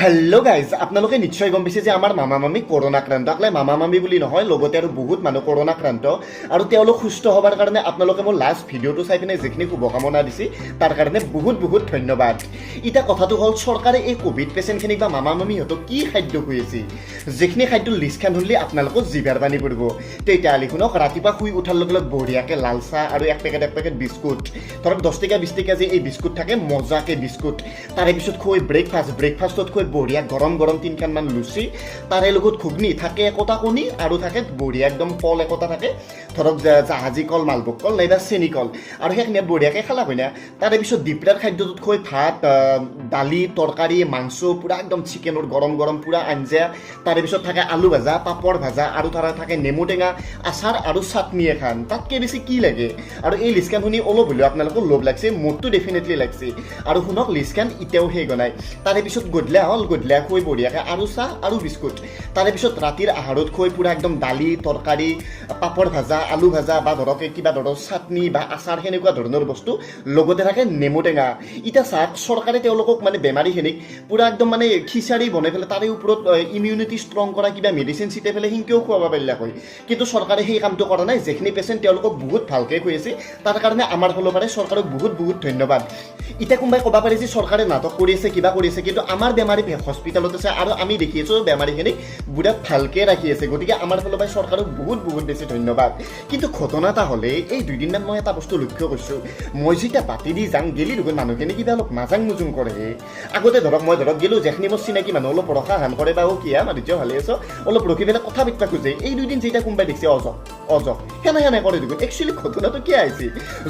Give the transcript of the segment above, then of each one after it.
Hello guys आपलोके निश्चय गम पाइছে যে আমাৰ মামা মামী কৰোনা আক্ৰান্ত আকলে মামা মামী বুলি নহয় লগতে আৰু বহুত মানুহ কৰোনা আক্ৰান্ত আৰু তেওঁলোক সুস্থ হবাৰ কাৰণে আপোনালোকে মোৰ লাষ্ট ভিডিওটো চাই পিনে যিখিনি শুভকামনা দিছি তাৰ কাৰণে বহুত বহুত ধন্যবাদ। ইটা কথাটো হল চৰকাৰে এই কোভিড পেশেন্টখিনিক বা মামা মামী হতো কি খাদ্য খুৱাইছে যিখিনি খাদ্য লিষ্টখন হলি আপোনালোক জিভাৰ পানী পৰিব। তেতিয়া লিখুনক ৰাতিপুৱা শুই উঠাৰ লগে লগে বঢ়িয়াকে লাল চাহ আৰু এক পেকেট বিস্কুট ধৰক 10 টকা 20 টকা যে এই বিস্কুট থাকে মজাকে বিস্কুট তাৰে পিছত খুৱাই ব্ৰেকফাষ্টত খুৱাই বঢ়িয়া গৰম গৰম তিনখানমান লুচি তাৰে লগত ঘুগনি থাকে একোটা কণী আৰু থাকে বঢ়িয়া একদম কল একোটা থাকে ধৰক জাহাজী কল মালভোগ কল নাইবা চেনি কল আৰু সেইখিনি বঢ়িয়াকে খালা হয় না। তাৰে পিছত ডিপৰাৰ খাদ্যটোত খুৱাই ভাত দালি তৰকাৰী মাংস পুৰা একদম চিকেনৰ গৰম গৰম পুৰা আঞ্জা তাৰে পিছত থাকে আলু ভাজা পাপৰ ভাজা আৰু তাৰে থাকে নেমু টেঙা আচাৰ আৰু চাটনি এখন তাতকৈ বেছি কি লাগে। আৰু এই লিষ্টখন শুনি অলপ হ'লেও আপোনালোকৰ লোভ লাগছে মোৰতো ডেফিনেটলি লাগছে। আৰু শুনক লিষ্টখন এতিয়াও শেষ হোৱা নাই। তাৰে পিছত গধূলা খুৱাই বঢ়িয়াকৈ আৰু চাহ আৰু বিস্কুট তাৰে পিছত ৰাতিৰ আহাৰত খুৱাই পুৰা একদম দালি তৰকাৰী পাপৰ ভাজা আলু ভাজা বা ধৰক কিবা ধৰক চাটনি বা আচাৰ সেনেকুৱা ধৰণৰ বস্তু লগতে থাকে নেমু টেঙা। এতিয়া চাওক চৰকাৰে তেওঁলোকক মানে বেমাৰীখিনিক পুৰা একদম মানে খিচাৰি বনাই পেলাই তাৰে ওপৰত ইমিউনিটি ষ্ট্ৰং কৰা কিবা মেডিচিন ছিটাই পেলাই সিনকেও খুৱাব পাৰিলে হয়, কিন্তু চৰকাৰে সেই কামটো কৰা নাই। যিখিনি পেচেণ্ট তেওঁলোকক বহুত ভালকৈ খুৱাইছে তাৰ কাৰণে আমাৰ ফালৰ পৰা চৰকাৰক বহুত বহুত ধন্যবাদ। এতিয়া কোনোবাই ক'ব পাৰে যে চৰকাৰে নাটক কৰি আছে কিবা কৰি আছে, কিন্তু আমাৰ বেমাৰী হস্পিটেলত আছে আৰু আমি দেখি আছোঁ বেমাৰীখিনিক বুঢ়া ভালকৈ ৰাখি আছে। গতিকে আমাৰ ফালৰ পৰা চৰকাৰক বহুত বহুত বেছি ধন্যবাদ। কিন্তু ঘটনা এটা হ'লে এই দুদিনমান মই এটা বস্তু লক্ষ্য কৰিছোঁ, মই যেতিয়া পাতি দি যাম গেলি দেখোন মানুহখিনি কিবা অলপ মাজাং মুজুং কৰে। আগতে ধৰক মই গেলোঁ যেখিনি মোৰ চিনাকি মানুহ অলপ ৰখা হান কৰে বা কিয়া মাৰিছে ভালে আছ অলপ ৰখি পেলাই কথা পাতিব খোজে। এই দুদিন যেতিয়া কোনোবাই দেখিছে অজক সেনে কৰে দেখোন। একচুৱেলি ঘটনাটো কি আহিছে,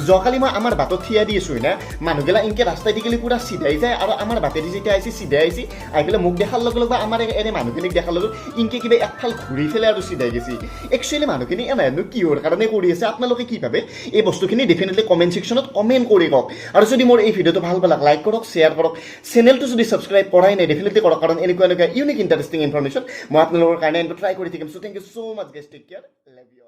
যোৱাকালি মই আমাৰ বাটত থিয়া দি আছোঁ না মানুহগিলা ইনকে ৰাস্তাই দি গেলি পুৰা চিধাই যায় আৰু আমাৰ বাটেদি যেতিয়া আহিছে চিধাই আহিছে আহি পেলাই মোক দেখাৰ লগে লগে বা আমাৰ এনে মানুহখিনিক দেখাৰ লগে ইনকে কিবা একফাল ঘূৰি পেলাই আৰু চিধাই গৈছে। একচুৱেলি মানুহখিনি এনেনো কিহৰ কাৰণে কৰি আছে আপোনালোকে কি ভাবে এই বস্তুখিনি ডেফিনেটলি কমেণ্ট ছেকশ্যনত কমেণ্ট কৰি কওক। আৰু যদি মোৰ এই ভিডিঅ'টো ভাল পালাক লাইক কৰক শ্বেয়াৰ কৰক, চেনেলটো যদি ছাবস্ক্ৰাইব কৰাই নাই ডেফিনেটলি কৰক, কাৰণ এনেকুৱা ইউনিক ইণ্টাৰেষ্টিং ইনফৰমেশ্যন মই আপোনালোকৰ কাৰণে ট্ৰাই কৰি থাকিম। So' thank you so' much guys, take care, love U.